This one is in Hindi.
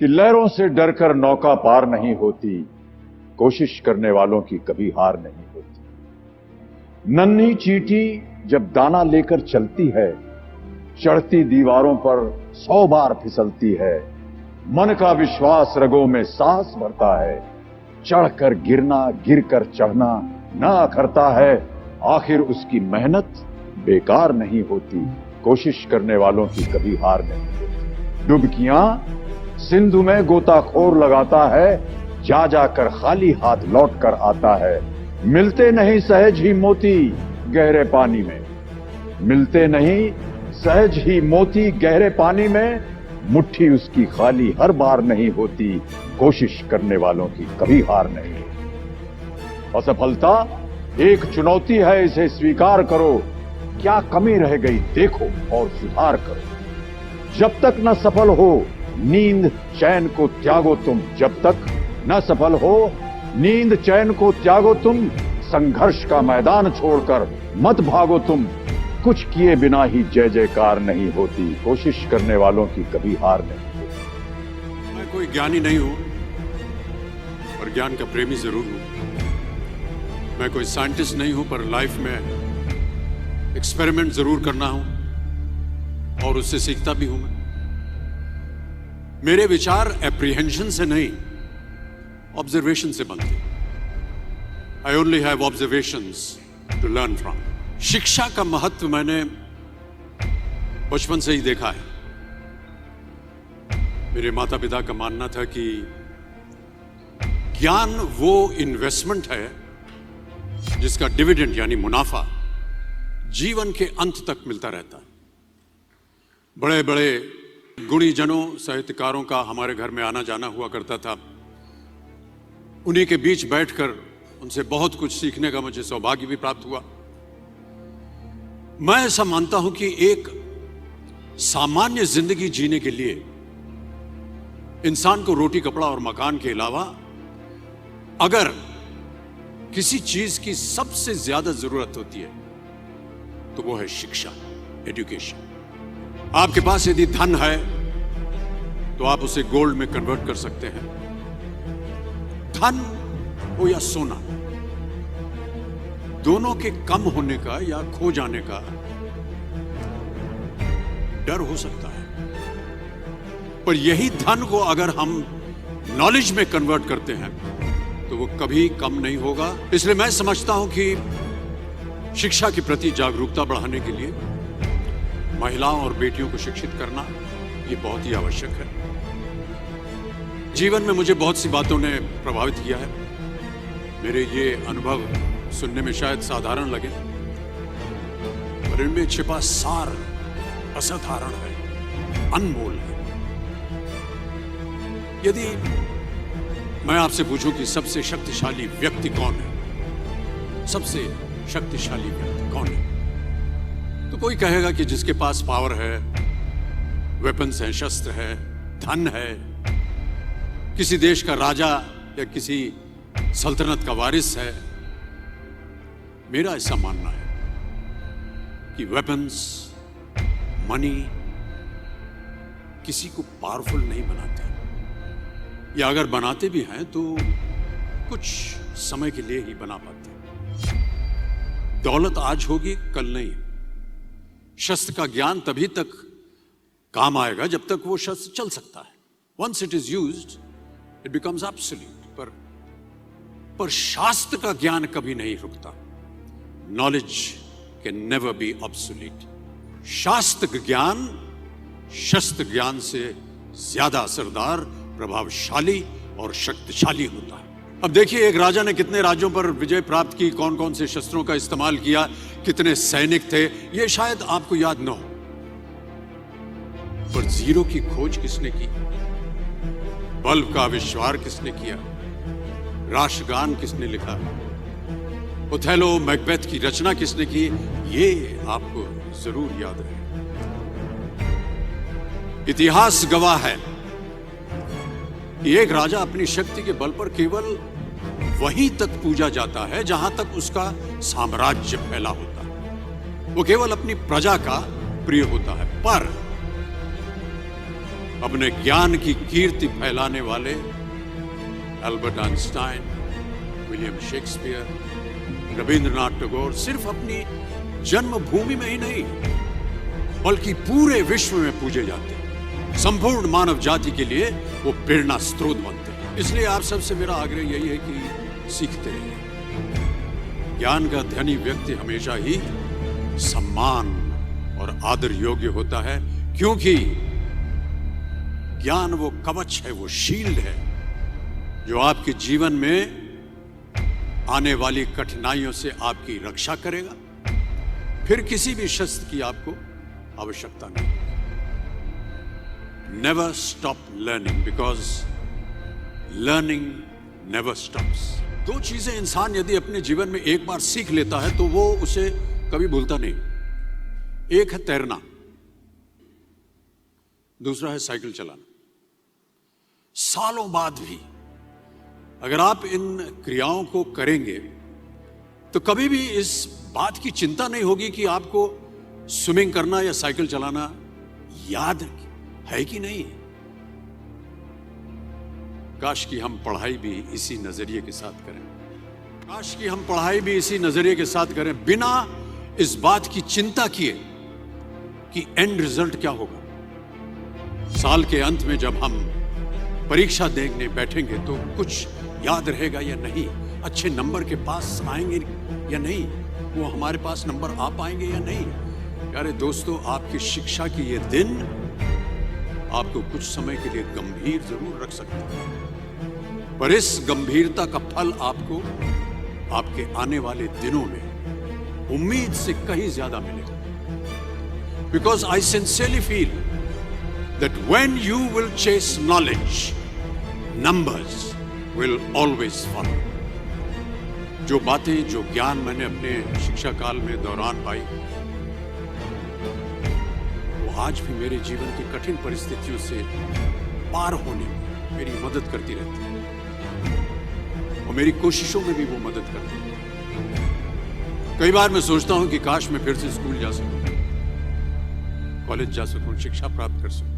कि लहरों से डरकर नौका पार नहीं होती, कोशिश करने वालों की कभी हार नहीं होती। नन्ही चींटी जब दाना लेकर चलती है, चढ़ती दीवारों पर 100 बार फिसलती है। मन का विश्वास रगों में साहस भरता है, चढ़कर गिरना गिरकर चढ़ना ना अखरता है। आखिर उसकी मेहनत बेकार नहीं होती, कोशिश करने वालों की कभी हार नहीं होती। डुबकियां सिंधु में गोताखोर लगाता है, जा जाकर खाली हाथ लौट कर आता है। मिलते नहीं सहज ही मोती गहरे पानी में, मिलते नहीं सहज ही मोती गहरे पानी में। मुट्ठी उसकी खाली हर बार नहीं होती, कोशिश करने वालों की कभी हार नहीं होती। असफलता एक चुनौती है, इसे स्वीकार करो। क्या कमी रह गई देखो और सुधार करो। जब तक न सफल हो नींद चैन को त्यागो तुम, जब तक न सफल हो नींद चैन को त्यागो तुम। संघर्ष का मैदान छोड़कर मत भागो तुम, कुछ किए बिना ही जय जयकार नहीं होती, कोशिश करने वालों की कभी हार नहीं होती। मैं कोई ज्ञानी नहीं हूं, पर ज्ञान का प्रेमी जरूर हूं। मैं कोई साइंटिस्ट नहीं हूं, पर लाइफ में एक्सपेरिमेंट जरूर करना हूं और उससे सीखता भी हूं। मेरे विचार एप्रीहेंशन से नहीं, ऑब्जर्वेशन से बनते। I only have observations to learn from. शिक्षा का महत्व मैंने बचपन से ही देखा है। मेरे माता पिता का मानना था कि ज्ञान वो इन्वेस्टमेंट है जिसका डिविडेंड यानी मुनाफा जीवन के अंत तक मिलता रहता है। बड़े बड़े गुणी जनों साहित्यकारों का हमारे घर में आना जाना हुआ करता था। उन्हीं के बीच बैठकर उनसे बहुत कुछ सीखने का मुझे सौभाग्य भी प्राप्त हुआ। मैं ऐसा मानता हूं कि एक सामान्य जिंदगी जीने के लिए इंसान को रोटी कपड़ा और मकान के अलावा अगर किसी चीज की सबसे ज्यादा जरूरत होती है तो वो है शिक्षा, एजुकेशन। आपके पास यदि धन है तो आप उसे गोल्ड में कन्वर्ट कर सकते हैं। धन हो या सोना, दोनों के कम होने का या खो जाने का डर हो सकता है, पर यही धन को अगर हम नॉलेज में कन्वर्ट करते हैं तो वो कभी कम नहीं होगा। इसलिए मैं समझता हूं कि शिक्षा के प्रति जागरूकता बढ़ाने के लिए महिलाओं और बेटियों को शिक्षित करना ये बहुत ही आवश्यक है। जीवन में मुझे बहुत सी बातों ने प्रभावित किया है। मेरे ये अनुभव सुनने में शायद साधारण लगे, पर इनमें छिपा सार असाधारण है, अनमोल है। यदि मैं आपसे पूछूं कि सबसे शक्तिशाली व्यक्ति कौन है, सबसे शक्तिशाली व्यक्ति कौन है, तो कोई कहेगा कि जिसके पास पावर है, वेपन्स हैं, शस्त्र है, धन है, किसी देश का राजा या किसी सल्तनत का वारिस है। मेरा ऐसा मानना है कि वेपन्स, मनी किसी को पावरफुल नहीं बनाते, या अगर बनाते भी हैं तो कुछ समय के लिए ही बना पाते। दौलत आज होगी कल नहीं। शस्त्र का ज्ञान तभी तक काम आएगा जब तक वो शस्त्र चल सकता है। Once it is used it becomes absolute. पर शास्त्र का ज्ञान कभी नहीं रुकता। Knowledge can never be obsolete. शास्त्र ज्ञान शस्त्र ज्ञान से ज्यादा असरदार, प्रभावशाली और शक्तिशाली होता है। अब देखिए, एक राजा ने कितने राज्यों पर विजय प्राप्त की, कौन कौन से शस्त्रों का इस्तेमाल किया, कितने सैनिक थे, ये शायद आपको याद न हो, पर जीरो की खोज किसने की, बल्ब का आविष्कार किसने किया, राष्ट्रगान किसने लिखा, ओथेलो मैकबेथ की रचना किसने की, ये आपको जरूर याद रहे। इतिहास गवाह है कि एक राजा अपनी शक्ति के बल पर केवल वहीं तक पूजा जाता है जहां तक उसका साम्राज्य फैला होता है। वो केवल अपनी प्रजा का प्रिय होता है। पर अपने ज्ञान की कीर्ति फैलाने वाले Albert Einstein, William Shakespeare, Rabindranath Tagore सिर्फ अपनी जन्मभूमि में ही नहीं बल्कि पूरे विश्व में पूजे जाते हैं। संपूर्ण मानव जाति के लिए वो प्रेरणा स्रोत बनते हैं। इसलिए आप सबसे मेरा आग्रह यही है कि सीखते रहिए। ज्ञान का धनी व्यक्ति हमेशा ही सम्मान और आदर योग्य होता है, क्योंकि ज्ञान वो कवच है, वो शील्ड है जो आपके जीवन में आने वाली कठिनाइयों से आपकी रक्षा करेगा। फिर किसी भी शस्त्र की आपको आवश्यकता नहीं। Never stop learning, because learning never stops. दो चीजें इंसान यदि अपने जीवन में एक बार सीख लेता है तो वो उसे कभी भूलता नहीं। एक है तैरना, दूसरा है साइकिल चलाना। सालों बाद भी अगर आप इन क्रियाओं को करेंगे तो कभी भी इस बात की चिंता नहीं होगी कि आपको स्विमिंग करना या साइकिल चलाना याद है कि नहीं। काश कि हम पढ़ाई भी इसी नजरिए के साथ करें। काश कि हम पढ़ाई भी इसी नजरिए के साथ करें, बिना इस बात की चिंता किए कि एंड रिजल्ट क्या होगा। साल के अंत में जब हम परीक्षा देने बैठेंगे तो कुछ याद रहेगा या नहीं, अच्छे नंबर के पास आएंगे या नहीं, वो हमारे पास नंबर आ पाएंगे या नहीं। प्यारे दोस्तों, आपकी शिक्षा की ये दिन आपको कुछ समय के लिए गंभीर जरूर रख सकता है, पर इस गंभीरता का फल आपको आपके आने वाले दिनों में उम्मीद से कहीं ज्यादा मिलेगा। Because I sincerely feel that when you will chase knowledge, numbers will always follow. जो बातें, जो ज्ञान मैंने अपने शिक्षा काल में दौरान पाई, वो आज भी मेरे जीवन की कठिन परिस्थितियों से पार होने में मेरी मदद करती रहती है और मेरी कोशिशों में भी वो मदद करती है। कई बार मैं सोचता हूं कि काश मैं फिर से स्कूल जा सकूं, कॉलेज जा सकूं, शिक्षा प्राप्त कर सकूं।